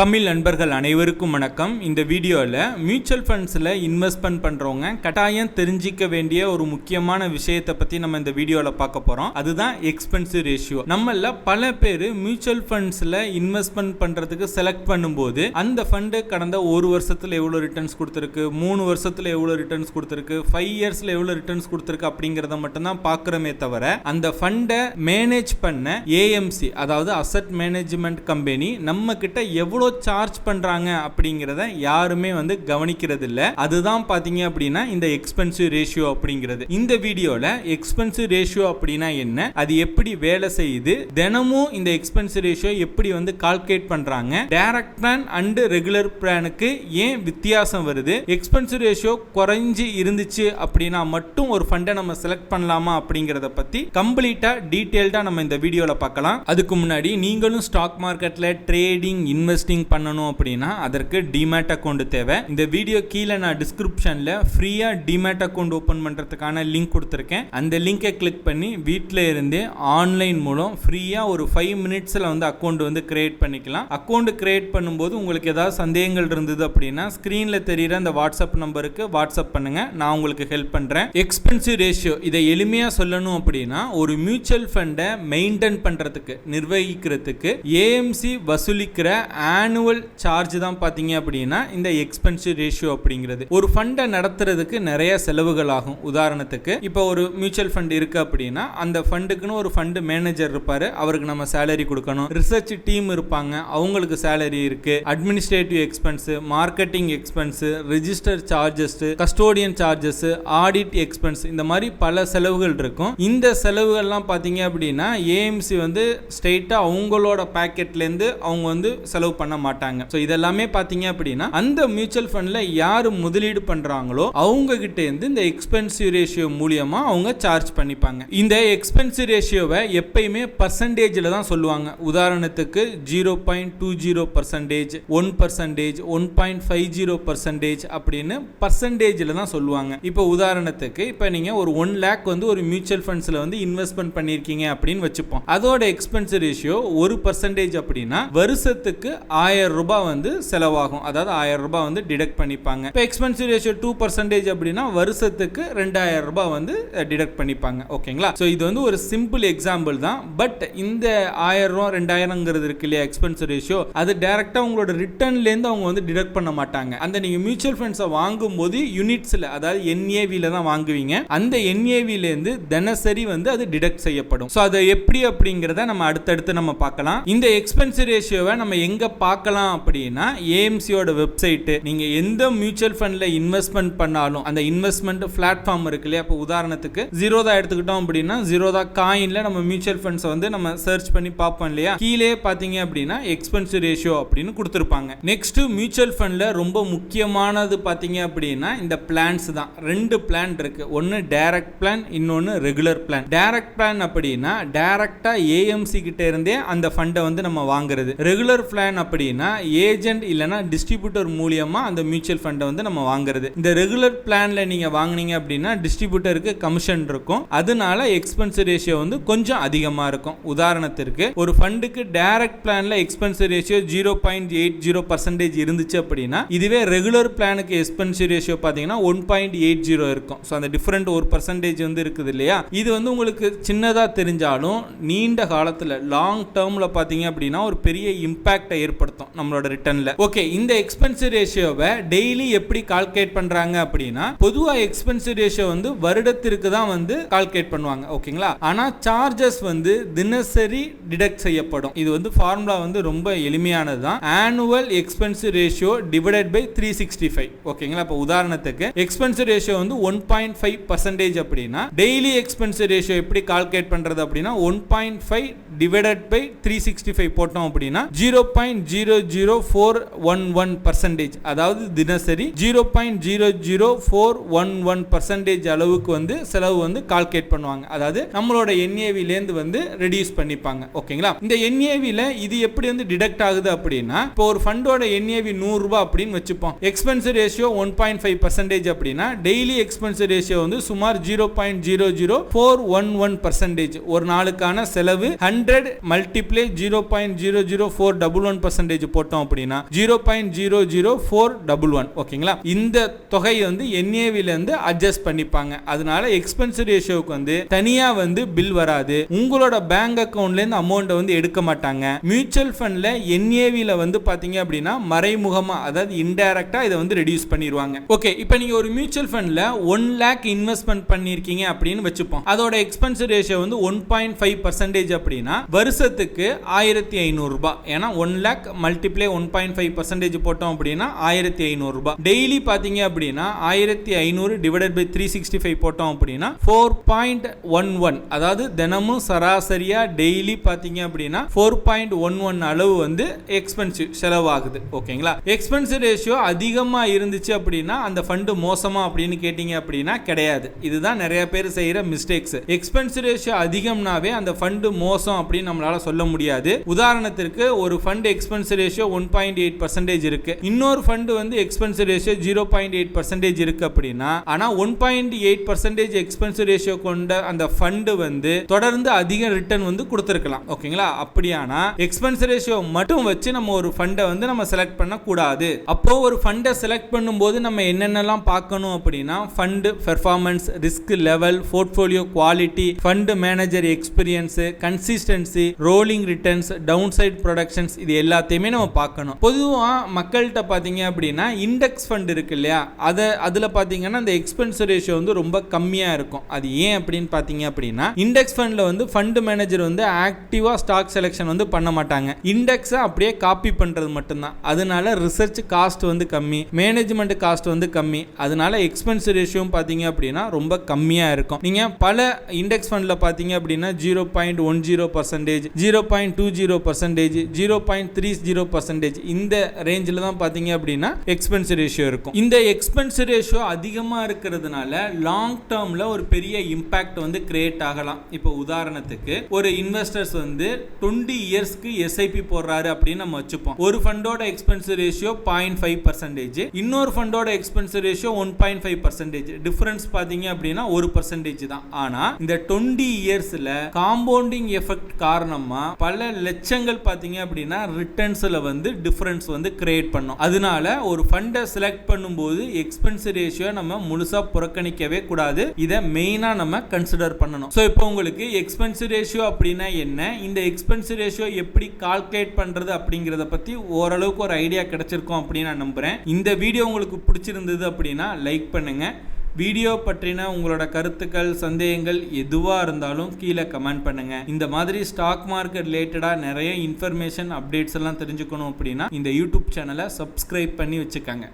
தமிழ் நண்பர்கள் அனைவருக்கும் வணக்கம். இந்த வீடியோவில் மியூச்சுவல் ஃபண்ட்ஸில் இன்வெஸ்ட்மெண்ட் பண்ணுறவங்க கட்டாயம் தெரிஞ்சிக்க வேண்டிய ஒரு முக்கியமான விஷயத்தை பற்றி நம்ம இந்த வீடியோவில் பார்க்க போகிறோம். அதுதான் எக்ஸ்பென்சிவ் ரேஷியோ. நம்மள பல பேர் மியூச்சுவல் ஃபண்ட்ஸில் இன்வெஸ்ட்மெண்ட் பண்ணுறதுக்கு செலக்ட் பண்ணும்போது அந்த ஃபண்டு கடந்த ஒரு வருஷத்தில் எவ்வளோ ரிட்டர்ன்ஸ் கொடுத்துருக்கு, 3 வருஷத்தில் எவ்வளோ ரிட்டர்ன்ஸ் கொடுத்துருக்கு, 5 இயர்ஸில் எவ்வளோ ரிட்டர்ன்ஸ் கொடுத்துருக்கு அப்படிங்கிறத மட்டும்தான் பார்க்குறோமே தவிர அந்த ஃபண்டை மேனேஜ் பண்ண ஏஎம்சி, அதாவது அசட் மேனேஜ்மெண்ட் கம்பெனி, நம்ம கிட்ட எவ்வளோ சார்ஜ் பண்றாங்க அப்படிங்கறத யாருமே கவனிக்கிறது இல்ல. அதுதான் பாத்தீங்க அப்படின்னா இந்த எக்ஸ்பென்சிவ் ரேஷியோ அப்படிங்கிறது. இந்த வீடியோல எக்ஸ்பென்சிவ் ரேஷியோ அப்படின்னா என்ன, அது எப்படி வேலை செய்யுது, தினமும் இந்த எக்ஸ்பென்சிவ் ரேஷியோ எப்படி கால்குலேட் பண்றாங்க, டைரக்ட் பிளான் அண்ட் ரெகுலர் பிளானுக்கு ஏன் வித்தியாசம் வருது, எக்ஸ்பென்சிவ் ரேஷியோ குறைஞ்சு இருந்துச்சு அப்படின்னா மட்டும் ஒரு ஃபண்டை நம்ம செலக்ட் பண்ணலாமா அப்படிங்கறத பத்தி கம்ப்ளீட்டா டீடைல்டா நம்ம இந்த வீடியோல பார்க்கலாம். அதுக்கு முன்னாடி நீங்களும் ஸ்டாக் மார்க்கெட்ல ட்ரேடிங், இன்வெஸ்டிங் பண்ணணும் அப்படின்னா அதற்கு டிமேட் அக்கவுண்ட் தேவை. இந்த வீடியோ கீழே நான் டிஸ்கிரிப்ஷன்ல ஃப்ரீயா டிமேட் அக்கவுண்ட் ஓபன் பண்றதுக்கான லிங்க் கொடுத்திருக்கேன். அந்த லிங்கை கிளிக் பண்ணி வீட்டில இருந்தே ஆன்லைன் மூலம் ஃப்ரீயா ஒரு 5 மினிட்ஸ்ல அக்கவுண்ட் கிரியேட் பண்ணிக்கலாம். அக்கவுண்ட் கிரியேட் பண்ணும்போது உங்களுக்கு ஏதாவது சந்தேகங்கள் இருந்தது அப்படின்னா ஸ்கிரீன்ல தெரியுற அந்த வாட்ஸ்அப் நம்பருக்கு வாட்ஸ்அப் பண்ணுங்க, நான் உங்களுக்கு ஹெல்ப் பண்றேன். எக்ஸ்பென்சிவ் ரேஷியோ, இதை எளிமையா சொல்லணும் அப்படின்னா ஒரு மியூச்சுவல் ஃபண்டை மெயின்டைன் பண்றதுக்கு, நிர்வகிக்கிறதுக்கு ஏஎம்சி வசூலிக்கிற ஆனுவல் சார்ஜ் தான் பாத்தீங்க அப்படின்னா இந்த எக்ஸ்பென்சிவ் ரேஷியோ அப்படிங்கிறது. ஒரு ஃபண்டை நடத்துறதுக்கு நிறைய செலவுகள் ஆகும். உதாரணத்துக்கு இப்போ ஒரு மியூச்சுவல் ஃபண்ட் இருக்கு அப்படின்னா அந்த ஃபண்டுக்குன்னு ஒரு ஃபண்ட் மேனேஜர் இருப்பாரு, அவருக்கு நம்ம சேலரி கொடுக்கணும். ரிசர்ச் டீம் இருப்பாங்க, அவங்களுக்கு சேலரி இருக்கு. Administrative expense, marketing expense, register charges, custodian charges, audit expense, இந்த மாதிரி பல செலவுகள் இருக்கும். இந்த செலவுகள்லாம் பாத்தீங்க அப்படின்னா ஏஎம்சி ஸ்ட்ரெயிட்டா அவங்களோட பாக்கெட்ல இருந்து அவங்க செலவு பண்ண மாட்டாங்க. சோ இதெல்லாமே பாத்தீங்க அப்படின்னா அந்த மியூச்சுவல் ஃபண்ட்ல யாரு முதலீடு பண்றாங்களோ அவங்க கிட்ட இருந்து இந்த எக்ஸ்பென்சிவ் ரேஷியோ மூலமா அவங்க சார்ஜ் பண்ணிப்பாங்க. இந்த எக்ஸ்பென்சிவ் ரேஷியோவை எப்பயுமே பர்சன்டேஜ்ல தான் சொல்லுவாங்க. உதாரணத்துக்கு 0.20%, 1%, 1.50% அப்படின்னு பர்சன்டேஜ்ல தான் சொல்லுவாங்க. இப்போ உதாரணத்துக்கு இப்போ நீங்க ஒரு 1 lakh ஒரு மியூச்சுவல் ஃபண்ட்ஸ்ல இன்வெஸ்ட்மெண்ட் பண்ணிருக்கீங்க அப்படின்னு வச்சுப்போம். அதோட எக்ஸ்பென்சிவ் ரேஷியோ 1% அப்படின்னா வருஷத்துக்கு 1000 ரூபாய் செலவாகும். அதாவது 1000 ரூபாய் டிடக்ட் பண்ணிப்பாங்க. இப்போ எக்ஸ்பென்சிவ் ரேஷியோ 2% அப்படின்னா வருஷத்துக்கு 2000 ரூபாய் டிடக்ட் பண்ணிப்பாங்க. ஓகேங்களா? சோ இது ஒரு சிம்பிள் எக்ஸாம்பிள் தான். பட் இந்த 1000 ரூபாய் 2000ங்கிறது இருக்கு இல்லையா எக்ஸ்பென்சிவ் ரேஷியோ, அது டைரக்டா உங்களோட ரிட்டர்ன்ல இருந்து அவங்க டிடக்ட் பண்ண மாட்டாங்க. அந்த நீங்க மியூச்சுவல் ஃபண்ட்ஸை வாங்கும்போது யூனிட்ஸ்ல, அதாவது என்ஏவில தான் வாங்குவீங்க. அந்த என்ஏவில இருந்து தினசரி அது டிடக்ட் செய்யப்படும். சோ அது எப்படி அப்படிங்கறத நம்ம அடுத்தடுத்து நம்ம பார்க்கலாம். இந்த எக்ஸ்பென்சிவ் ரேஷியோவை நம்ம எங்க பார்க்கலாம் அப்படின்னா ஏஎம்சியோட வெப்சைட். நீங்க எந்த மியூச்சுவல் ஃபண்ட்ல இன்வெஸ்ட்மெண்ட் பண்ணாலும் அந்த இன்வெஸ்ட்மெண்ட் பிளாட்ஃபார்ம் இருக்கு இல்லையா, இப்போ உதாரணத்துக்கு ஜீரோதா எடுத்துக்கிட்டோம் அப்படின்னா ஜீரோதா காயின்ல நம்ம மியூச்சுவல் ஃபண்ட்ஸ் நம்ம சர்ச் பண்ணி பார்ப்போம் இல்லையா, கீழே பாத்தீங்க அப்படின்னா எக்ஸ்பென்சிவ் ரேஷியோ அப்படின்னு கொடுத்திருப்பாங்க. நெக்ஸ்ட் மியூச்சுவல் ஃபண்ட்ல ரொம்ப முக்கியமானது பாத்தீங்க அப்படின்னா இந்த பிளான்ஸ் தான். 2 பிளான் இருக்கு. ஒன்னு டைரக்ட் பிளான், இன்னொன்னு ரெகுலர் பிளான். டைரக்ட் பிளான் அப்படின்னா டைரக்டா ஏஎம்சி கிட்ட இருந்தே அந்த ஃபண்டை நம்ம வாங்குறது. ரெகுலர் பிளான் அப்படின்னா ஏஜென்ட் இல்லனா டிஸ்ட்ரிபியூட்டர் மூலமா அந்த மியூச்சுவல் ஃபண்டை நம்ம வாங்குறது. இந்த ரெகுலர் பிளான்ல நீங்க வாங்குனீங்க அப்படின்னா டிஸ்ட்ரிபியூட்டருக்கு கமிஷன் இருக்கும். அதனால எக்ஸ்பென்சிவ் ரேஷியோ கொஞ்சம் அதிகமா இருக்கும். உதாரணத்திற்கு ஒரு ஃபண்டுக்கு டைரக்ட் பிளான்ல எக்ஸ்பென்சிவ் ரேஷியோ 0.80% இருந்துச்சு அப்படின்னா இதுவே ரெகுலர் பிளானுக்கு எக்ஸ்பென்சிவ் ரேஷியோ பாத்தீங்கன்னா 1.80 இருக்கும். சோ அந்த டிஃபரண்ட் 1% இருக்குது இல்லையா, இது உங்களுக்கு சின்னதா தெரிஞ்சாலும் நீண்ட காலத்துல லாங் டேர்ம்ல பாத்தீங்க அப்படின்னா ஒரு பெரிய இம்பாக்டை ஏற்படுத்தும் நம்மளோட ரிட்டர்ன்ல. ஓகே, இந்த எக்ஸ்பென்சிவ் ரேஷியோவை டெய்லி எப்படி கால்குலேட் பண்றாங்க அப்படின்னா பொதுவா எக்ஸ்பென்சிவ் ரேஷியோ வருடத்திற்கு தான் கால்குலேட் பண்ணுவாங்க. ஓகேங்களா? ஆனா சார்ஜஸ் தினசரி டிடக்ட் செய்யப்படும். இது ஃபார்முலா ரொம்ப எளிமையானது தான். Annual expensive ratio divided by 365. ஓகேங்களா? இப்போ உதாரணத்துக்கு எக்ஸ்பென்சிவ் ரேஷியோ 1.5% அப்படின்னா டெய்லி எக்ஸ்பென்சிவ் ரேஷியோ எப்படி கால்குலேட் பண்றது அப்படின்னா 1.5 டிவைடட் பை 365 போட்டோம் அப்படின்னா 0.00411%, அதாவது தினசரி 0.00411% அளவுக்கு செலவு கால்குலேட் பண்ணுவாங்க. அதாவது நம்மளோட என்ஏவில இருந்து ரெடியூஸ் பண்ணிப்பாங்க. ஓகேங்களா? இந்த என்ஏவில இது எப்படி டிடக்ட் ஆகுது அப்படின்னா இப்போ ஒரு ஃபண்டோட என்ஏவி 100 ரூபாய் அப்படின்னு வச்சுப்போம். எக்ஸ்பென்சிவ் ரேஷியோ 1.5% அப்படின்னா டெய்லி எக்ஸ்பென்சிவ் ரேஷியோ சுமார் 0.00411%. ஒரு நாளுக்கான செலவு 100 மல்டிப்ளை 0.00411% பர்சன்டேஜ் போட்டோம் அப்படின்னா 0.00411. ஓகேங்களா, இந்த தொகை வந்து NAVல இருந்து அட்ஜஸ்ட் பண்ணிப்பாங்க. அதனால எக்ஸ்பென்ஸ் ரேஷியோக்கு வந்து தனியா வந்து பில் வராது. உங்களோட பேங்க் அக்கவுண்ட்ல இருந்து அமௌண்ட் வந்து எடுக்க மாட்டாங்க. மியூச்சுவல் ஃபண்ட்ல NAVல வந்து பாத்தீங்க அப்படின்னா மறைமுகமா, அதாவது இன்டைரக்டா இதை வந்து ரெடியூஸ் பண்ணிடுவாங்க. ஓகே, இப்போ நீங்க ஒரு மியூச்சுவல் ஃபண்ட்ல 1 lakh இன்வெஸ்ட்மெண்ட் பண்ணிருக்கீங்க அப்படின்னு வச்சுப்போம். அதோட எக்ஸ்பென்ஸ் ரேஷியோ வந்து 1.5% அப்படின்னா வருஷத்துக்கு 1500 ரூபாய். ஏன்னா 1 lakh மல்டிப்ளை 1.5% போட்டோம் அப்படின்னா 1500 ரூபாய். டெய்லி பாத்தீங்க அப்படின்னா 1500 டிவைடட் பை 365 போட்டோம் அப்படின்னா 4.11, அதாவது தினமும் சராசரியா டெய்லி பாத்தீங்க அப்படின்னா 4.11 அளவு வந்து எக்ஸ்பென்சிவ் செலவாகுது. ஓகேங்களா, எக்ஸ்பென்ஸ் ரேஷியோ அதிகமா இருந்துச்சு அப்படின்னா அந்த ஃபண்ட் மோசமா அப்படின்னு கேட்டீங்க அப்படின்னா கிடையாது. இதுதான் நிறைய பேர் செய்யற மிஸ்டேக்ஸ். எக்ஸ்பென்ஸ் ரேஷியோ அதிகம்னாவே அந்த ஃபண்ட் மோசம் அப்படின்னு நம்மளால சொல்ல முடியாது. உதாரணத்திற்கு ஒரு ஃபண்ட் எக்ஸ்பென்ஸ் ரேஷியோ 1.8% இருக்கு, இன்னொரு ஃபண்ட் வந்து எக்ஸ்பென்ஸ் ரேஷியோ 0.8% இருக்கு அப்படின்னா, ஆனா 1.8% எக்ஸ்பென்ஸ் ரேஷியோ கொண்ட அந்த ஃபண்ட் வந்து தொடர்ந்து அதிக ரிட்டர்ன் வந்து கொடுத்திருக்கலாம். ஓகேங்களா, அப்படியானா எக்ஸ்பென்ஸ் ரேஷியோ மட்டும் வச்சு நம்ம ஒரு ஃபண்டை வந்து நம்ம செலக்ட் பண்ண கூடாது. அப்போ ஒரு ஃபண்டை செலக்ட் பண்ணும்போது நம்ம என்னென்னலாம் பார்க்கணும் அப்படின்னா, fund performance, risk level, portfolio quality, fund manager experience, consistency, rolling returns, downside productions, இது எல்லாத்தையுமே நம்ம பார்க்கணும். பொதுவா மக்கள்கிட்ட பாத்தீங்க அப்படின்னா இண்டெக்ஸ் ஃபண்ட் இருக்கு இல்லையா, அதுல பாத்தீங்கன்னா அந்த எக்ஸ்பென்ஸ் ரேஷியோ வந்து ரொம்ப கம்மியா இருக்கும். அது ஏன் அப்படின்னு பாத்தீங்க அப்படின்னா, இண்டெக்ஸ் ஃபண்ட்ல வந்து ஃபண்ட் மேனேஜர் வந்து ஆக்டிவா ஸ்டாக் செலக்ஷன் வந்து பண்ண மாட்டாங்க. இண்டெக்ஸை அப்படியே காப்பி பண்றது மட்டும்தான். அதனால ரிசர்ச் காஸ்ட் வந்து கம்மி, மேனேஜ்மெண்ட் காஸ்ட் வந்து கம்மி. அதனால எக்ஸ்பென்ஸ் ரேஷியோ பாத்தீங்க அப்படின்னா ரொம்ப கம்மியா இருக்கும். நீங்க பல இண்டெக்ஸ் ஃபண்ட்ல பாத்தீங்க அப்படின்னா 0.10%, 0.20%, 0.30% இந்த ரேஞ்சில் தான் பாத்தீங்க அப்படின்னா எக்ஸ்பென்ஸ் ரேஷியோ இருக்கும். இந்த எக்ஸ்பென்ஸ் ரேஷியோ அதிகமா இருக்கிறதுனால லாங் டேர்ம்ல ஒரு பெரிய இம்பாக்ட் வந்து கிரியேட் ஆகலாம். இப்போ உதாரணத்துக்கு ஒரு இன்வெஸ்டர்ஸ் வந்து 20 இயர்ஸ்க்கு SIP போடுறாரு அப்படின்னு நம்ம வச்சுப்போம். ஒரு ஃபண்டோட எக்ஸ்பென்ஸ் ரேஷியோ 0.5%, இன்னொரு ஃபண்டோட எக்ஸ்பென்ஸ் ரேஷியோ 1.5%. டிஃபரன்ஸ் பாத்தீங்க அப்படின்னா 1% தான். ஆனா இந்த 20 இயர்ஸ்ல காம்பவுண்டிங் எஃபெக்ட் காரணமா பல லட்சங்கள் பாத்தீங்க அப்படின்னா ரிட்டர்ன்ஸ்ல வந்து டிஃபரன்ஸ் வந்து கிரியேட் பண்ணும். அதனால ஒரு ஃபண்டை செலக்ட் பண்ணும்போது எக்ஸ்பென்ஸ் ரேஷியோ நம்ம முழுசா புறக்கணிக்கவே கூடாது. இதை மெயினா நம்ம கன்சிடர் பண்ணணும். சோ இப்போ உங்களுக்கு எக்ஸ்பென்ஸ் ரேஷியோ அப்படின்னா என்ன, இந்த எக்ஸ்பென்ஸ் ரேஷியோ எப்படி கால்குலேட் பண்றது அப்படிங்கறத பத்தி ஓரளவுக்கு ஒரு ஐடியா கிடைச்சிருக்கும் அப்படின்னு நான் நம்புறேன். இந்த வீடியோ உங்களுக்கு பிடிச்சிருந்தது அப்படின்னா லைக் பண்ணுங்க. வீடியோ பற்றின உங்களோட கருத்துக்கள், சந்தேகங்கள் எதுவாக இருந்தாலும் கீழே கமெண்ட் பண்ணுங்க. இந்த மாதிரி ஸ்டாக் மார்க்கெட் ரிலேட்டடாக நிறைய இன்ஃபர்மேஷன் அப்டேட்ஸ் எல்லாம் தெரிஞ்சுக்கணும் அப்படின்னா இந்த யூடியூப் சேனலை சப்ஸ்கிரைப் பண்ணி வச்சுக்கோங்க.